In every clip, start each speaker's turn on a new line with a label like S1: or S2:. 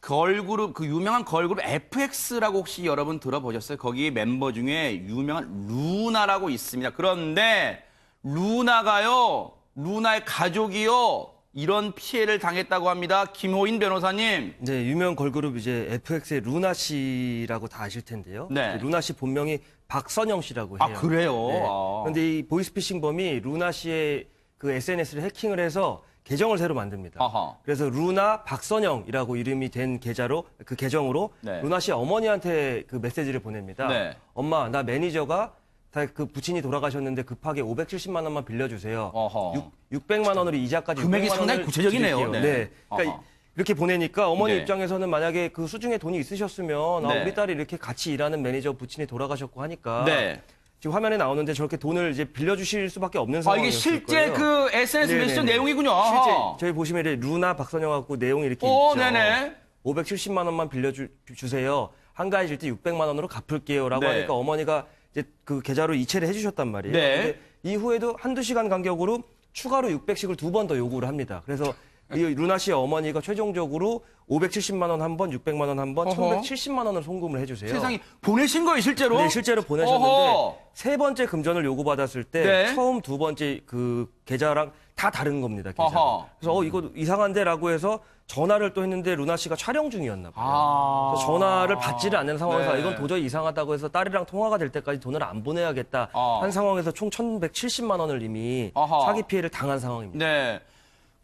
S1: 걸그룹, 그 유명한 걸그룹 FX라고 혹시 여러분 들어보셨어요? 거기 멤버 중에 유명한 루나라고 있습니다. 그런데 루나가요, 루나의 가족이요, 이런 피해를 당했다고 합니다. 김호인 변호사님.
S2: 네, 유명 걸그룹 이제 FX의 루나 씨라고 다 아실 텐데요.
S1: 네.
S2: 루나 씨 본명이 박선영 씨라고 해요.
S1: 아, 그래요?
S2: 네.
S1: 아.
S2: 그런데 이 보이스피싱범이 루나 씨의 그 SNS를 해킹을 해서 계정을 새로 만듭니다.
S1: 아하.
S2: 그래서 루나 박선영이라고 이름이 된 계좌로 그 계정으로
S1: 네.
S2: 루나 씨 어머니한테 그 메시지를 보냅니다.
S1: 네.
S2: 엄마, 나 매니저가 다 그 부친이 돌아가셨는데 급하게 570만 원만 빌려주세요.
S1: 어허.
S2: 600만 원으로 이자까지
S1: 금액이
S2: 600만
S1: 상당히
S2: 원을
S1: 구체적이네요.
S2: 드릴게요.
S1: 네.
S2: 네. 그러니까
S1: 어허.
S2: 이렇게 보내니까 어머니
S1: 네.
S2: 입장에서는 만약에 그 수중에 돈이 있으셨으면
S1: 네.
S2: 우리 딸이 이렇게 같이 일하는 매니저 부친이 돌아가셨고 하니까
S1: 네.
S2: 지금 화면에 나오는데 저렇게 돈을 이제 빌려주실 수밖에 없는
S1: 아,
S2: 상황이었을
S1: 이게 실제
S2: 거예요.
S1: 그 SNS
S2: 네네네.
S1: 메시지 내용이군요.
S2: 실제
S1: 아하.
S2: 저희 보시면 이제 루나 박선영하고 내용이 이렇게
S1: 오,
S2: 있죠.
S1: 네네.
S2: 570만 원만 빌려주세요. 한가해질 때 600만 원으로 갚을게요라고
S1: 네.
S2: 하니까 어머니가 이제 그 계좌로 이체를 해주셨단 말이에요.
S1: 네.
S2: 근데 이후에도 한두 시간 간격으로 추가로 600씩을 2번 더 요구를 합니다. 그래서 이 루나 씨의 어머니가 최종적으로 570만 원 한 번, 600만 원 한 번,
S1: 어허.
S2: 1170만 원을 송금을 해주세요.
S1: 세상에 보내신 거예요, 실제로?
S2: 네, 실제로 보내셨는데
S1: 어허.
S2: 세 번째 금전을 요구받았을 때
S1: 네.
S2: 처음 두 번째 그 계좌랑 다 다른 겁니다. 계좌가.
S1: 어허.
S2: 그래서 이거 이상한데라고 해서 전화를 또 했는데 루나 씨가 촬영 중이었나 봐요.
S1: 아.
S2: 그래서 전화를 받지를 않는 상황에서
S1: 네.
S2: 이건 도저히 이상하다고 해서 딸이랑 통화가 될 때까지 돈을 안 보내야겠다
S1: 아.
S2: 한 상황에서 총 1,170만 원을 이미
S1: 아하.
S2: 사기 피해를 당한 상황입니다.
S1: 네.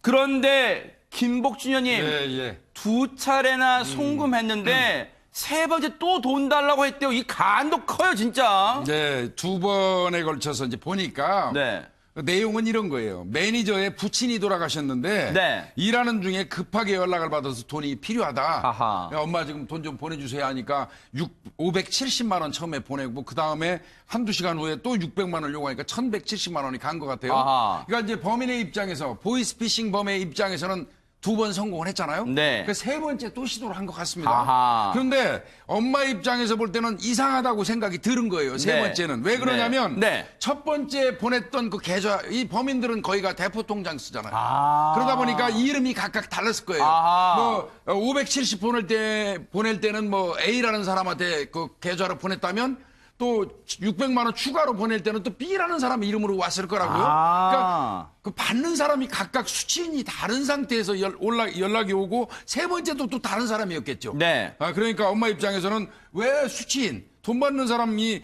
S1: 그런데 김복준 의원님
S3: 예.
S1: 두 차례나 송금했는데 세 번째 또 돈 달라고 했대요. 이 간도 커요, 진짜.
S3: 네, 두 번에 걸쳐서 이제 보니까
S1: 네.
S3: 그 내용은 이런 거예요. 매니저의 부친이 돌아가셨는데
S1: 네.
S3: 일하는 중에 급하게 연락을 받아서 돈이 필요하다.
S1: 아하.
S3: 엄마 지금 돈 좀 보내주세요 하니까 570만 원 처음에 보내고 그 다음에 한두 시간 후에 또 600만 원 요구하니까 1170만 원이 간 것 같아요.
S1: 아하.
S3: 그러니까 이제 범인의 입장에서 보이스피싱 범의 입장에서는 두 번 성공을 했잖아요.
S1: 네.
S3: 그 세 번째 또 시도를 한 것 같습니다.
S1: 아하.
S3: 그런데 엄마 입장에서 볼 때는 이상하다고 생각이 드는 거예요. 세
S1: 네.
S3: 번째는. 왜 그러냐면
S1: 네.
S3: 첫 번째 보냈던 그 계좌, 이 범인들은 거의가 대포 통장 쓰잖아요.
S1: 아.
S3: 그러다 보니까 이름이 각각 달랐을 거예요.
S1: 아하.
S3: 뭐 570 보낼 때는 뭐 A라는 사람한테 그 계좌로 보냈다면 또 600만 원 추가로 보낼 때는 또 B라는 사람 이름으로 왔을 거라고요.
S1: 아.
S3: 그러니까 그 받는 사람이 각각 수치인이 다른 상태에서 연락이 오고 세 번째도 또 다른 사람이었겠죠.
S1: 네.
S3: 그러니까 엄마 입장에서는 왜 수치인 돈 받는 사람이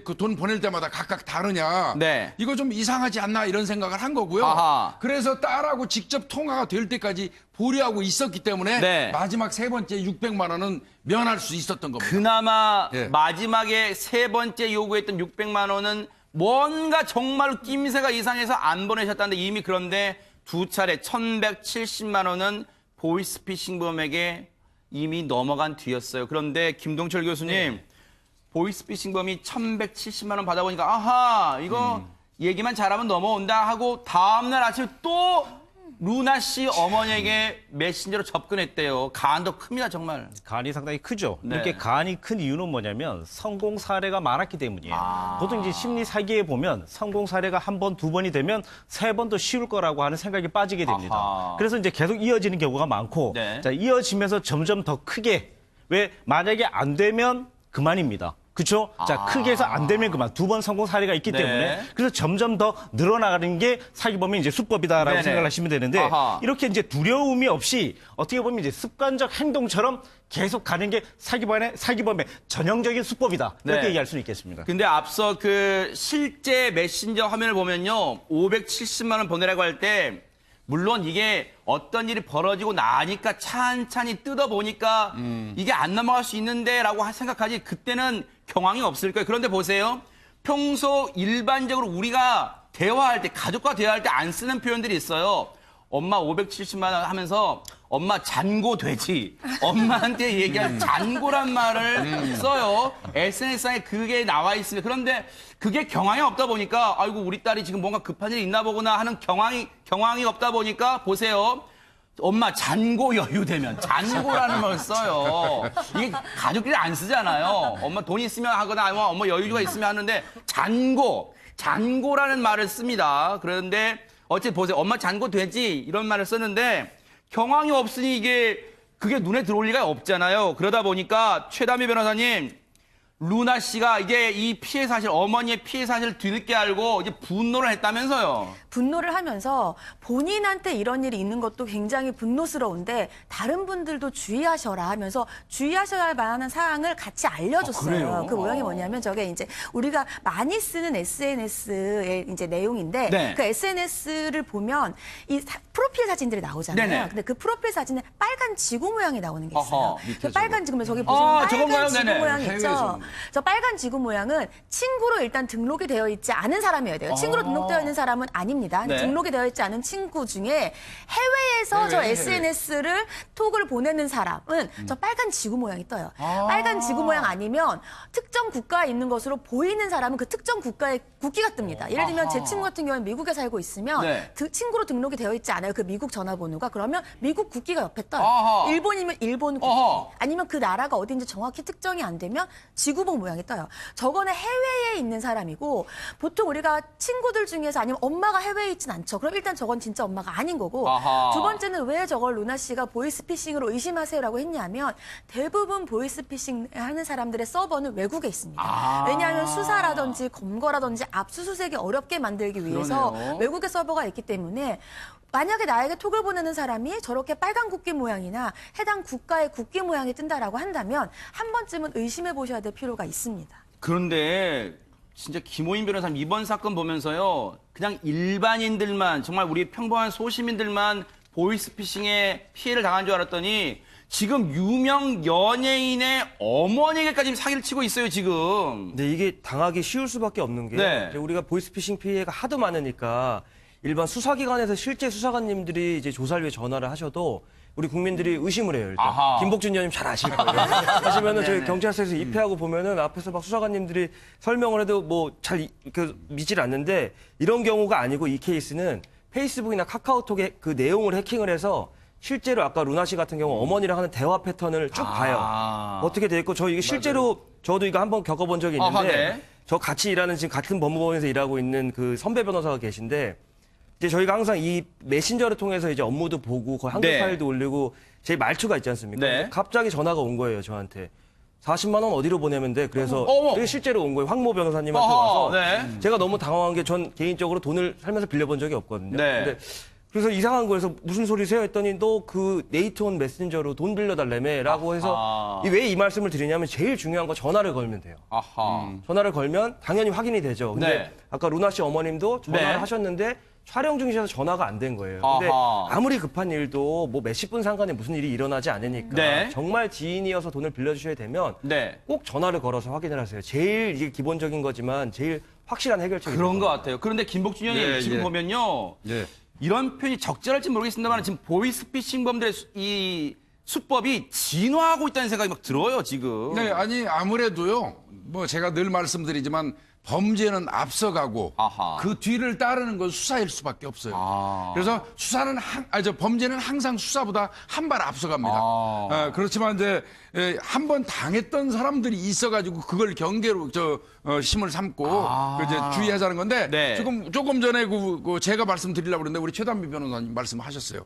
S3: 그 돈 보낼 때마다 각각 다르냐.
S1: 네.
S3: 이거 좀 이상하지 않나 이런 생각을 한 거고요.
S1: 아하.
S3: 그래서 딸하고 직접 통화가 될 때까지 보류하고 있었기 때문에
S1: 네.
S3: 마지막 세 번째 600만 원은 면할 수 있었던 겁니다.
S1: 그나마
S3: 예.
S1: 마지막에 세 번째 요구했던 600만 원은 뭔가 정말 낌새가 이상해서 안 보내셨다는데 이미 그런데 두 차례 1170만 원은 보이스피싱범에게 이미 넘어간 뒤였어요. 그런데 김동철 교수님, 보이스피싱범이 1170만 원 받아보니까 아하, 이거 얘기만 잘하면 넘어온다 하고 다음날 아침에 또 루나 씨 어머니에게 메신저로 접근했대요. 간도 큽니다, 정말.
S4: 간이 상당히 크죠.
S1: 네.
S4: 이렇게 간이 큰 이유는 뭐냐면 성공 사례가 많았기 때문이에요.
S1: 아.
S4: 보통 이제 심리 사기에 보면 성공 사례가 한 번, 두 번이 되면 세 번 더 쉬울 거라고 하는 생각이 빠지게 됩니다.
S1: 아하.
S4: 그래서 이제 계속 이어지는 경우가 많고,
S1: 네.
S4: 자, 이어지면서 점점 더 크게, 왜 만약에 안 되면 그만입니다. 그렇죠? 자, 크게 해서 안 되면 그만. 두 번 성공 사례가 있기
S1: 네.
S4: 때문에 그래서 점점 더 늘어나가는 게 사기범의 이제 수법이다라고
S1: 네네.
S4: 생각을 하시면 되는데
S1: 아하.
S4: 이렇게 이제 두려움이 없이 어떻게 보면 이제 습관적 행동처럼 계속 가는 게 사기범의 전형적인 수법이다. 이렇게
S1: 네.
S4: 얘기할 수는 있겠습니다.
S1: 근데 앞서 그 실제 메신저 화면을 보면요. 570만 원 보내라고 할 때 물론 이게 어떤 일이 벌어지고 나니까 찬찬히 뜯어보니까 이게 안 넘어갈 수 있는데라고 생각하지 그때는 경황이 없을 거예요. 그런데 보세요. 평소 일반적으로 우리가 대화할 때, 가족과 대화할 때 안 쓰는 표현들이 있어요. 엄마 570만 원 하면서 엄마 잔고 돼지. 엄마한테 얘기할 잔고란 말을 써요. SNS상에 그게 나와 있습니다. 그런데 그게 경황이 없다 보니까 아이고 우리 딸이 지금 뭔가 급한 일이 있나 보구나 하는 경황이 없다 보니까 보세요. 엄마 잔고 여유되면 잔고라는 걸 써요. 이게 가족끼리 안 쓰잖아요. 엄마 돈 있으면 하거나 아니면 엄마 여유가 있으면 하는데 잔고라는 말을 씁니다. 그런데 어쨌든 보세요. 엄마 잔고 되지 이런 말을 쓰는데 경황이 없으니 이게 그게 눈에 들어올 리가 없잖아요. 그러다 보니까 최담희 변호사님, 루나 씨가 이제 이 피해 사실, 어머니의 피해 사실을 뒤늦게 알고 이제 분노를 했다면서요.
S5: 분노를 하면서 본인한테 이런 일이 있는 것도 굉장히 분노스러운데 다른 분들도 주의하셔라 하면서 주의하셔야 할 만한 사항을 같이 알려줬어요.
S1: 그래요?
S5: 그 모양이 뭐냐면 저게 이제 우리가 많이 쓰는 SNS의 이제 내용인데
S1: 네.
S5: 그 SNS를 보면 이 프로필 사진들이 나오잖아요.
S1: 네네.
S5: 근데 그 프로필 사진에 빨간 지구 모양이 나오는 게 있어요.
S1: 어허,
S5: 그 빨간 지구 저기 보시면
S1: 아,
S5: 빨간
S1: 저건가요?
S5: 지구
S1: 네네.
S5: 모양 있죠.
S3: 해외에서는.
S5: 저 빨간 지구 모양은 친구로 일단 등록이 되어 있지 않은 사람이어야 돼요. 친구로 등록되어 있는 사람은 아닙니다.
S1: 네.
S5: 등록이 되어 있지 않은 친구 중에 해외에서 저
S3: 해외.
S5: SNS를 톡을 보내는 사람은 저 빨간 지구 모양이 떠요. 빨간 지구 모양 아니면 특정 국가에 있는 것으로 보이는 사람은 그 특정 국가의 국기가 뜹니다. 예를 들면 제 친구 같은 경우는 미국에 살고 있으면
S1: 네.
S5: 친구로 등록이 되어 있지 않아요. 그 미국 전화번호가. 그러면 미국 국기가 옆에 떠요.
S1: 아하.
S5: 일본이면 일본 국기.
S1: 어허.
S5: 아니면 그 나라가 어딘지 정확히 특정이 안 되면 지구본 모양이 떠요. 저거는 해외에 있는 사람이고 보통 우리가 친구들 중에서 아니면 엄마가 해외에 있진 않죠. 그럼 일단 저건 진짜 엄마가 아닌 거고
S1: 아하.
S5: 두 번째는 왜 저걸 루나 씨가 보이스피싱으로 의심하세요라고 했냐면 대부분 보이스피싱 하는 사람들의 서버는 외국에 있습니다.
S1: 아.
S5: 왜냐하면 수사라든지 검거라든지 압수수색이 어렵게 만들기 위해서
S1: 그러네요.
S5: 외국의 서버가 있기 때문에 만약에 나에게 톡을 보내는 사람이 저렇게 빨간 국기 모양이나 해당 국가의 국기 모양이 뜬다라고 한다면 한 번쯤은 의심해 보셔야 될 필요가 있습니다.
S1: 그런데 진짜 김호인 변호사님 이번 사건 보면서요. 그냥 일반인들만, 정말 우리 평범한 소시민들만 보이스피싱에 피해를 당한 줄 알았더니 지금 유명 연예인의 어머니에게까지 사기를 치고 있어요, 지금.
S2: 근데 이게 당하기 쉬울 수밖에 없는 게
S1: 네.
S2: 이제 우리가 보이스피싱 피해가 하도 많으니까 일반 수사기관에서 실제 수사관님들이 이제 조사를 위해 전화를 하셔도 우리 국민들이 의심을 해요. 일단
S1: 아하.
S2: 김복준 의원님 잘 아실 거예요. 하시면은 저희
S1: 네네.
S2: 경찰서에서 입회하고 보면은 앞에서 막 수사관님들이 설명을 해도 뭐 잘 믿질 않는데 이런 경우가 아니고 이 케이스는 페이스북이나 카카오톡에 그 내용을 해킹을 해서 실제로 아까 루나 씨 같은 경우 어머니랑 하는 대화 패턴을 쭉 봐요. 어떻게 돼 있고 저 이게 실제로 저도 이거 한번 겪어본 적이 있는데
S1: 아하, 네.
S2: 저 같이 일하는 지금 같은 법무법인에서 일하고 있는 그 선배 변호사가 계신데 이제 저희가 항상 이 메신저를 통해서 이제 업무도 보고 거의 한글
S1: 네.
S2: 파일도 올리고 제 말투가 있지 않습니까?
S1: 네.
S2: 근데 갑자기 전화가 온 거예요 저한테. 40만 원 어디로 보내면 돼? 그래서
S1: 어머.
S2: 그게 실제로 온 거예요. 황모 변호사님한테
S1: 어허,
S2: 와서
S1: 네.
S2: 제가 너무 당황한 게 전 개인적으로 돈을 살면서 빌려본 적이 없거든요.
S1: 네.
S2: 근데 그래서 이상한 거에서 무슨 소리세요? 했더니 너 그 네이트온 메신저로 돈 빌려달라며라고 해서
S1: 아하.
S2: 왜 이 말씀을 드리냐면 제일 중요한 거 전화를 걸면 돼요.
S1: 아하.
S2: 전화를 걸면 당연히 확인이 되죠. 근데
S1: 네.
S2: 아까 루나 씨 어머님도 전화를
S1: 네.
S2: 하셨는데 촬영 중이셔서 전화가 안 된 거예요. 근데
S1: 아하.
S2: 아무리 급한 일도 뭐 몇십 분 상관에 무슨 일이 일어나지 않으니까
S1: 네.
S2: 정말 지인이어서 돈을 빌려주셔야 되면
S1: 네.
S2: 꼭 전화를 걸어서 확인을 하세요. 제일 이게 기본적인 거지만 제일 확실한 해결책이
S1: 그런 것 같아요. 그런데 김복준 의원님
S3: 예,
S1: 지금
S3: 예.
S1: 보면요.
S3: 예.
S1: 이런 표현이 적절할지 모르겠습니다만 지금 보이스피싱범들의 이 수법이 진화하고 있다는 생각이 막 들어요, 지금.
S3: 네, 아니 아무래도요. 뭐 제가 늘 말씀드리지만 범죄는 앞서가고
S1: 아하.
S3: 그 뒤를 따르는 건 수사일 수밖에 없어요.
S1: 아.
S3: 그래서 수사는 범죄는 항상 수사보다 한 발 앞서갑니다.
S1: 아.
S3: 그렇지만 이제 한 번 당했던 사람들이 있어가지고 그걸 경계로 힘을 삼고 그 이제 주의하자는 건데
S1: 네.
S3: 조금 전에 그 제가 말씀드리려고 그랬는데 우리 최단비 변호사님 말씀하셨어요.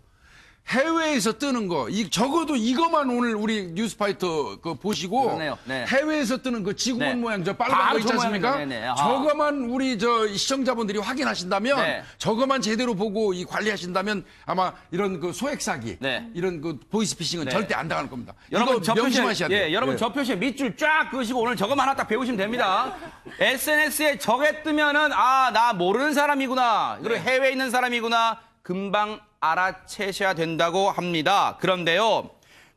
S3: 해외에서 뜨는 거, 적어도 이것만 오늘 우리 뉴스파이터 그 보시고
S1: 그러네요. 네.
S3: 해외에서 뜨는 그 지구본
S1: 네.
S3: 모양 저 빨간
S1: 바로
S3: 거 있지
S1: 저
S3: 않습니까?
S1: 모양이네. 네네. 아하.
S3: 저거만 우리 저 시청자분들이 확인하신다면
S1: 네.
S3: 저거만 제대로 보고 이 관리하신다면 아마 이런 그 소액 사기,
S1: 네.
S3: 이런 그 보이스피싱은
S1: 네.
S3: 절대 안 당할 겁니다.
S1: 여러분 저
S3: 이거 명심하셔야
S1: 표시에,
S3: 돼요.
S1: 예, 여러분
S3: 예.
S1: 저 표시에 밑줄 쫙 그으시고 오늘 저것만 하나 딱 배우시면 됩니다. SNS에 저게 뜨면은 나 모르는 사람이구나. 그리고 해외에 있는 사람이구나. 금방 알아채셔야 된다고 합니다. 그런데요,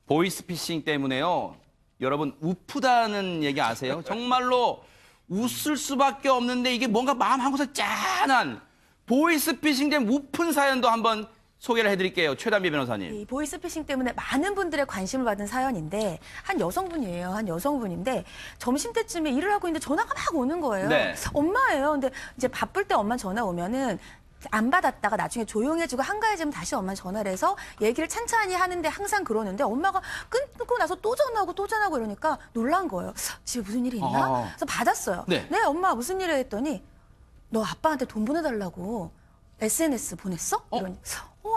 S1: 보이스피싱 때문에요, 여러분 우프다는 얘기 아세요? 정말로 웃을 수밖에 없는데 이게 뭔가 마음 한구석 짠한 보이스피싱된 우픈 사연도 한번 소개를 해드릴게요. 최단비 변호사님.
S5: 이 보이스피싱 때문에 많은 분들의 관심을 받은 사연인데 한 여성분이에요. 한 여성분인데 점심때쯤에 일을 하고 있는데 전화가 막 오는 거예요.
S1: 네.
S5: 엄마예요. 근데 이제 바쁠 때 엄마 전화 오면은 안 받았다가 나중에 조용해지고 한가해지면 다시 엄마 전화를 해서 얘기를 찬찬히 하는데 항상 그러는데 엄마가 끊고 나서 또 전화하고 또 전화하고 이러니까 놀란 거예요. 집에 무슨 일이 있나?
S1: 아.
S5: 그래서 받았어요.
S1: 네.
S5: 엄마 무슨 일이야 했더니 너 아빠한테 돈 보내달라고 SNS 보냈어? 이러니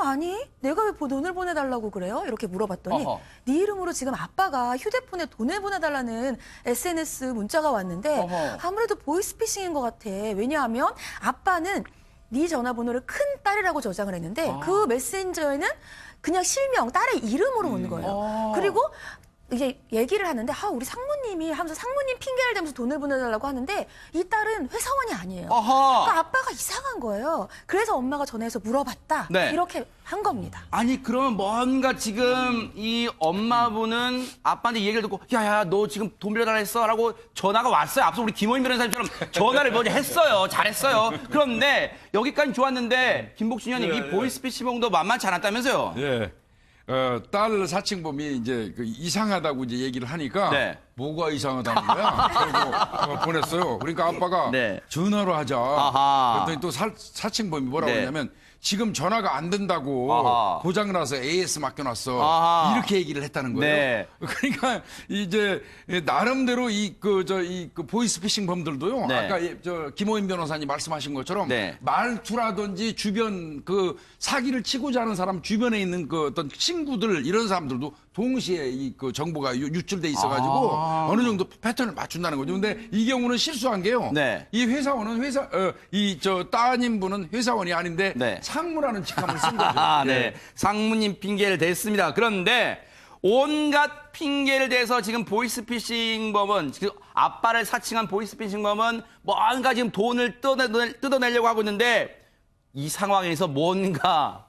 S5: 아니, 내가 왜 돈을 보내달라고 그래요? 이렇게 물어봤더니
S1: 어허.
S5: 네 이름으로 지금 아빠가 휴대폰에 돈을 보내달라는 SNS 문자가 왔는데
S1: 어허.
S5: 아무래도 보이스피싱인 것 같아. 왜냐하면 아빠는 네 전화번호를 큰 딸이라고 저장을 했는데 그 메신저에는 그냥 실명, 딸의 이름으로 오는 거예요. 그리고 이제 얘기를 하는데 우리 상무님이 하면서 상무님 핑계를 대면서 돈을 보내달라고 하는데 이 딸은 회사원이 아니에요.
S1: 어허.
S5: 그러니까 아빠가 이상한 거예요. 그래서 엄마가 전화해서 물어봤다.
S1: 네.
S5: 이렇게 한 겁니다.
S1: 아니 그러면 뭔가 지금 이 엄마분은 아빠한테 이 얘기를 듣고 야야 너 지금 돈 빌려달라 했어? 라고 전화가 왔어요. 앞서 우리 김호인 변호사님처럼 전화를 먼저 했어요. 잘했어요. 그런데 여기까지 좋았는데 김복준 의원님 이 보이스피싱도 만만치 않았다면서요?
S3: 예. 딸 사칭범이 이제 그 이상하다고 이제 얘기를 하니까
S1: 네.
S3: 뭐가 이상하다는 거야? 그리고 보냈어요. 그러니까 아빠가
S1: 네.
S3: 전화로 하자.
S1: 아하.
S3: 그랬더니 또 사칭범이 뭐라고
S1: 네.
S3: 했냐면 지금 전화가 안 된다고
S1: 아하.
S3: 고장 나서 AS 맡겨놨어.
S1: 아하.
S3: 이렇게 얘기를 했다는 거예요.
S1: 네.
S3: 그러니까 이제 나름대로 이 보이스피싱 범들도요.
S1: 네.
S3: 아까 김호인 변호사님 말씀하신 것처럼
S1: 네.
S3: 말투라든지 주변 그 사기를 치고자 하는 사람 주변에 있는 그 어떤 친구들 이런 사람들도 동시에 이 그 정보가 유출돼 있어가지고 어느 정도 패턴을 맞춘다는 거죠. 근데 이 경우는 실수한 게요.
S1: 네.
S3: 이 회사원은 따님분은 회사원이 아닌데
S1: 네.
S3: 상무라는 직함을 쓴 거죠.
S1: 아,
S3: 예.
S1: 네. 상무님 핑계를 댔습니다. 그런데 온갖 핑계를 대서 지금 보이스피싱범은 지금 아빠를 사칭한 보이스피싱범은 뭔가 지금 돈을 뜯어내려고 하고 있는데 이 상황에서 뭔가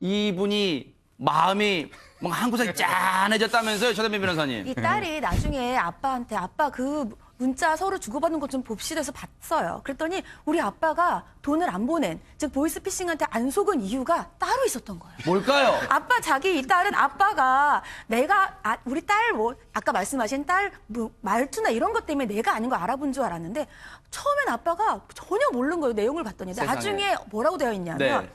S1: 이분이 마음이 뭔가 한 구석이 짠해졌다면서요, 최대민 변호사님.
S5: 이 딸이 나중에 아빠한테 아빠 그 문자 서로 주고받는 것 좀 봅시다 해서 봤어요. 그랬더니 우리 아빠가 돈을 안 보낸, 즉 보이스피싱한테 안 속은 이유가 따로 있었던 거예요.
S1: 뭘까요?
S5: 아빠 이 딸은 아빠가 내가 우리 딸 아까 말씀하신 딸 말투나 이런 것 때문에 내가 아닌 거 알아본 줄 알았는데 처음엔 아빠가 전혀 모르는 거예요. 내용을 봤더니
S1: 세상에.
S5: 나중에 뭐라고 되어 있냐면
S1: 네.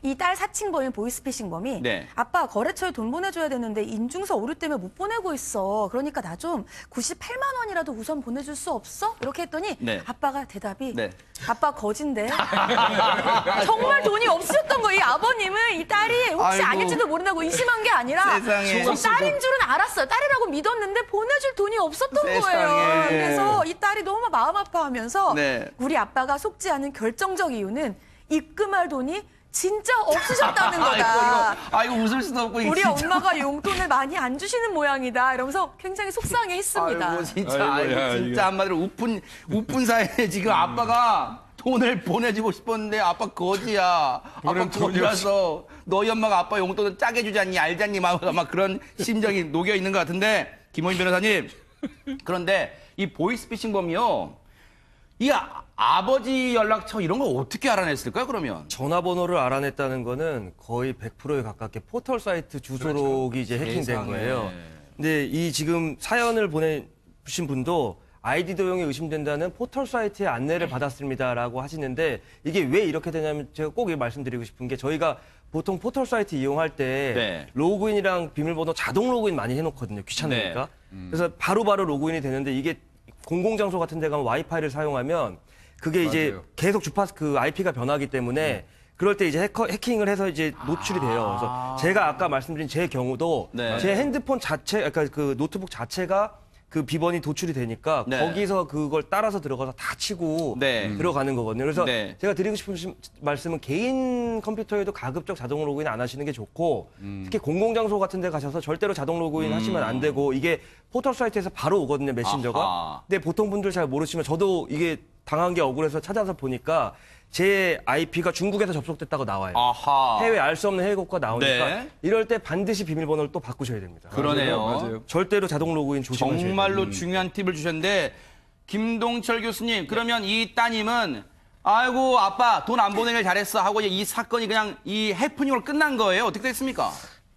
S5: 이 딸 사칭범인 보이스피싱범이
S1: 네.
S5: 아빠 거래처에 돈 보내줘야 되는데 인증서 오류 때문에 못 보내고 있어. 그러니까 나 좀 98만 원이라도 우선 보내줄 수 없어? 이렇게 했더니
S1: 네.
S5: 아빠가 대답이
S1: 네.
S5: 아빠 거진데 정말 돈이 없으셨던 거예요. 이 아버님은 이 딸이 혹시
S1: 아이고.
S5: 아닐지도 모른다고 의심한 게 아니라
S1: 세상에.
S5: 좀 딸인 줄은 알았어요. 딸이라고 믿었는데 보내줄 돈이 없었던
S1: 세상에.
S5: 거예요. 그래서 이 딸이 너무 마음 아파하면서
S1: 네.
S5: 우리 아빠가 속지 않은 결정적 이유는 입금할 돈이 진짜 없으셨다는 거다.
S1: 아이고 웃을 수도 없고 이게
S5: 우리
S1: 진짜.
S5: 엄마가 용돈을 많이 안 주시는 모양이다. 이러면서 굉장히 속상해했습니다.
S1: 아이고 진짜
S3: 아이고, 야,
S1: 진짜
S3: 이거.
S1: 한마디로 우픈 사이에 지금 아빠가 돈을 보내주고 싶었는데 아빠 거지야. 아빠
S3: 보낼 돈이
S1: 거지라서 너희 엄마가 아빠 용돈을 짜게 주지 않니 알잖니 막 그런 심정이 녹여 있는 것 같은데 김호인 변호사님 그런데 이 보이스피싱범이요 이 아버지 연락처 이런 걸 어떻게 알아냈을까요 그러면?
S2: 전화번호를 알아냈다는 거는 거의 100%에 가깝게 포털 사이트 주소록이 이제 해킹된
S1: 세상에.
S2: 거예요. 근데 이 지금 사연을 보내주신 분도 아이디 도용이 의심된다는 포털 사이트의 안내를 받았습니다라고 하시는데 이게 왜 이렇게 되냐면 제가 꼭 말씀드리고 싶은 게 저희가 보통 포털 사이트 이용할 때
S1: 네.
S2: 로그인이랑 비밀번호 자동 로그인 많이 해놓거든요. 귀찮으니까. 그래서 바로바로 로그인이 되는데 이게 공공장소 같은 데 가면 와이파이를 사용하면 그게 이제
S3: 맞아요.
S2: 계속 주파수 그 IP가 변하기 때문에 그럴 때 이제 해킹을 해서 이제 노출이 돼요. 그래서 제가 아까 말씀드린 제 경우도
S1: 네.
S2: 제 핸드폰 자체, 그러니까 그 노트북 자체가 그 비번이 도출이 되니까
S1: 네.
S2: 거기서 그걸 따라서 들어가서 다 치고
S1: 네.
S2: 들어가는 거거든요. 그래서
S1: 네.
S2: 제가 드리고 싶은 말씀은 개인 컴퓨터에도 가급적 자동 로그인 안 하시는 게 좋고 특히 공공장소 같은 데 가셔서 절대로 자동 로그인 하시면 안 되고 이게 포털 사이트에서 바로 오거든요, 메신저가.
S1: 아하.
S2: 근데 보통 분들 잘 모르시면 저도 이게 당한 게 억울해서 찾아서 보니까 제 IP가 중국에서 접속됐다고 나와요.
S1: 아하.
S2: 해외 알 수 없는 해외 국가 나오니까
S1: 네.
S2: 이럴 때 반드시 비밀번호를 또 바꾸셔야 됩니다.
S1: 그러네요.
S3: 맞아요.
S2: 절대로 자동 로그인 조심하셔야 돼요.
S1: 정말로 중요한 팁을 주셨는데 김동철 교수님 그러면 이 따님은 아이고 아빠 돈 안 보내길 잘했어 하고 이 사건이 그냥 이 해프닝으로 끝난 거예요. 어떻게 됐습니까?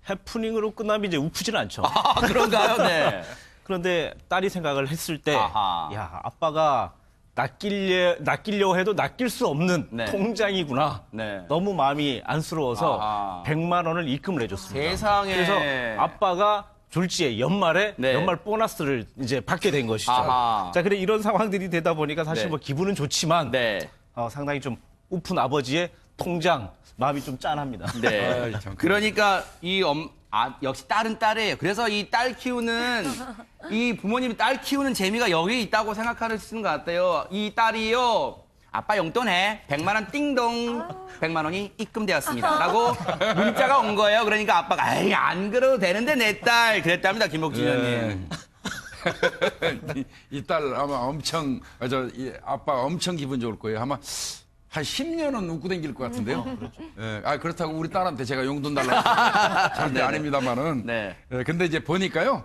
S4: 해프닝으로 끝나면 이제 우프지는 않죠.
S1: 아 그런가요? 네.
S4: 그런데 딸이 생각을 했을 때,
S1: 아하.
S4: 야, 아빠가 낚이려고 해도 낚일 수 없는
S1: 네.
S4: 통장이구나.
S1: 네.
S4: 너무 마음이 안쓰러워서
S1: 아하.
S4: 100만 원을 입금을 해줬습니다.
S1: 세상에.
S4: 그래서 아빠가 졸지에 연말에
S1: 네.
S4: 연말 보너스를 이제 받게 된 것이죠.
S1: 아하.
S4: 자, 그래 이런 상황들이 되다 보니까 사실
S1: 네.
S4: 뭐 기분은 좋지만
S1: 네.
S4: 상당히 좀 우픈 아버지의 통장 마음이 좀 짠합니다.
S1: 네.
S3: 아이, 참.
S1: 그러니까 역시 딸은 딸이에요. 그래서 이 딸 키우는 이 부모님이 딸 키우는 재미가 여기 있다고 생각하시는 것 같아요. 이 딸이요. 아빠 용돈해. 100만 원 띵동. 100만 원이 입금되었습니다. 라고 문자가 온 거예요. 그러니까 아빠가 아이 안 그래도 되는데 내 딸 그랬답니다. 김옥진 의원님.
S3: 이 딸 아마 엄청 아빠 엄청 기분 좋을 거예요. 아마 한 10년은 웃고 댕길 것 같은데요. 예, 그렇다고 우리 딸한테 제가 용돈 달라고 절대 아닙니다만은.
S1: 네.
S3: 근데 이제 보니까요,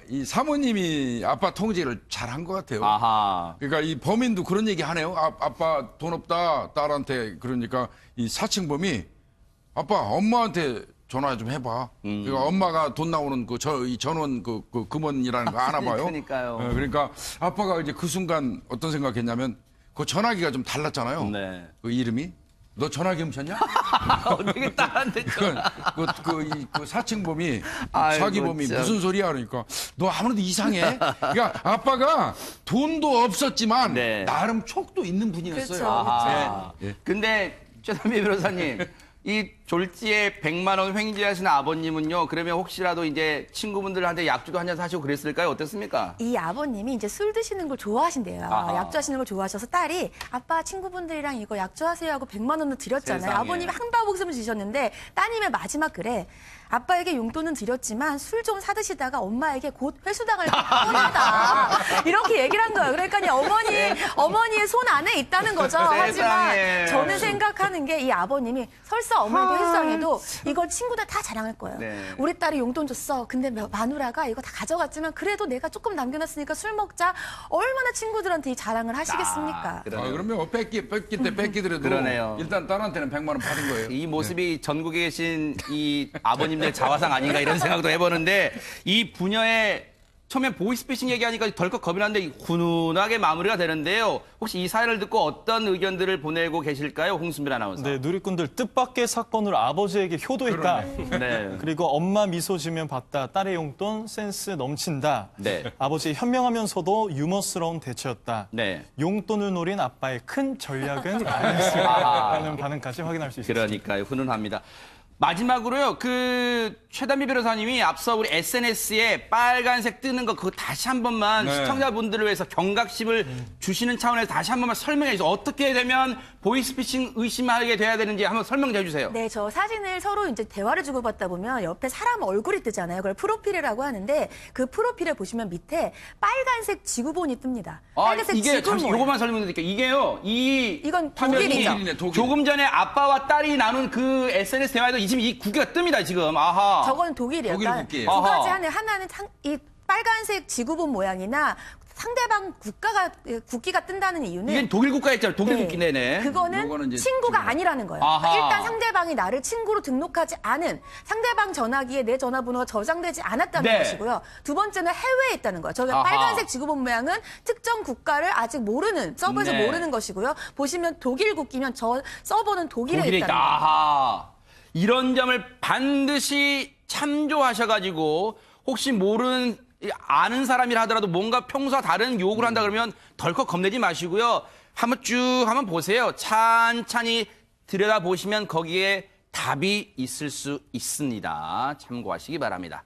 S3: 이 사모님이 아빠 통제를 잘한 것 같아요.
S1: 아하.
S3: 그러니까 이 범인도 그런 얘기 하네요. 아빠 돈 없다 딸한테. 그러니까 이 사칭범이 아빠 엄마한테 전화 좀 해봐. 그러니까 엄마가 돈 나오는 이 전원 금원이라는 거 아나 봐요.
S1: 그러니까요.
S3: 그러니까 아빠가 이제 그 순간 어떤 생각했냐면 그 전화기가 좀 달랐잖아요.
S1: 네.
S3: 그 이름이 너 전화기 훔쳤냐?
S1: 어떻게 딸한테
S3: 그 사칭범이
S1: 아이고,
S3: 사기범이
S1: 참.
S3: 무슨 소리야 그러니까 너 아무래도 이상해. 그러니까 아빠가 돈도 없었지만
S1: 네.
S3: 나름 촉도 있는 분이었어요.
S5: 그렇죠.
S1: 아하.
S3: 예.
S1: 근데 최선미 변호사님, 이 졸지에 100만 원 횡재하신 아버님은요. 그러면 혹시라도 이제 친구분들한테 약주도 한 잔 사시고 그랬을까요? 어땠습니까?
S5: 이 아버님이 이제 술 드시는 걸 좋아하신대요.
S1: 아하.
S5: 약주하시는 걸 좋아하셔서 딸이 아빠 친구분들이랑 이거 약주하세요 하고 100만 원을 드렸잖아요.
S1: 세상에.
S5: 아버님이 한바복음을 주셨는데 따님의 마지막 글에 아빠에게 용돈은 드렸지만 술 좀 사드시다가 엄마에게 곧 회수당할 뻔하다. 이렇게 얘기를 한 거예요. 그러니까 어머니의 손 안에 있다는 거죠. 하지만
S1: 세상에.
S5: 저는 생각하는 게 이 아버님이 설사 어머니에게 회수당해도 이걸 친구들 다 자랑할 거예요.
S1: 네.
S5: 우리 딸이 용돈 줬어. 근데 마누라가 이거 다 가져갔지만 그래도 내가 조금 남겨놨으니까 술 먹자. 얼마나 친구들한테 이 자랑을 하시겠습니까?
S3: 그러면 뺏기 때 뺏기더라도
S1: 그러네요.
S3: 일단 딸한테는 100만 원 받은 거예요.
S1: 이 모습이 전국에 계신 이 아버님들 자화상 아닌가 이런 생각도 해보는데 이 부녀의 처음에 보이스피싱 얘기하니까 덜컥 겁이 나는데 훈훈하게 마무리가 되는데요. 혹시 이 사연을 듣고 어떤 의견들을 보내고 계실까요? 홍순빈 아나운서.
S6: 네, 누리꾼들 뜻밖의 사건으로 아버지에게 효도했다.
S1: 네.
S6: 그리고 엄마 미소 지으면 받다. 딸의 용돈 센스 넘친다.
S1: 네.
S6: 아버지 현명하면서도 유머스러운 대처였다.
S1: 네.
S6: 용돈을 노린 아빠의 큰 전략은 아니었을까라는 반응까지 확인할 수 있습니다.
S1: 그러니까요. 훈훈합니다. 마지막으로요. 최단비 변호사님이 앞서 우리 SNS에 빨간색 뜨는 거 그거 다시 한 번만
S3: 네.
S1: 시청자분들을 위해서 경각심을 주시는 차원에서 다시 한 번만 설명해 주세요. 어떻게 되면 보이스피싱 의심하게 돼야 되는지 한번 설명 좀 해주세요.
S5: 네, 저 사진을 서로 이제 대화를 주고받다 보면 옆에 사람 얼굴이 뜨잖아요. 그걸 프로필이라고 하는데 그 프로필에 보시면 밑에 빨간색 지구본이 뜹니다. 빨간색
S1: 이게
S5: 지구본.
S1: 잠시 요거만 설명드릴게요. 이게요.
S5: 이건
S1: 화면이
S5: 독일이죠.
S3: 독일이네, 독일.
S1: 조금 전에 아빠와 딸이 나눈 그 SNS 대화에도 지금 이 국기가 뜹니다. 지금. 아하.
S5: 저건 독일이에요.
S3: 독일
S5: 그러니까
S3: 국기예요.
S5: 두 가지
S1: 아하.
S5: 하는 하나는 이 빨간색 지구본 모양이나 상대방 국기가 뜬다는 이유는
S1: 이게 독일 국가였잖아요. 독일
S5: 네.
S1: 국기 내내.
S5: 그거는
S3: 요거는 이제
S5: 친구가
S3: 지금-
S5: 아니라는 거예요.
S1: 아하.
S5: 그러니까 일단 상대방이 나를 친구로 등록하지 않은 상대방 전화기에 내 전화번호가 저장되지 않았다는
S1: 네.
S5: 것이고요. 두 번째는 해외에 있다는 거예요. 저기
S1: 아하.
S5: 빨간색 지구본 모양은 특정 국가를 아직 모르는 서버에서
S1: 네.
S5: 모르는 것이고요. 보시면 독일 국기면 저 서버는 독일에
S1: 독일에
S5: 있다는
S1: 있다.
S5: 거예요.
S1: 아하. 이런 점을 반드시 참조하셔가지고 혹시 아는 사람이라 하더라도 뭔가 평소와 다른 요구를 한다 그러면 덜컥 겁내지 마시고요. 한번 보세요. 찬찬히 들여다보시면 거기에 답이 있을 수 있습니다. 참고하시기 바랍니다.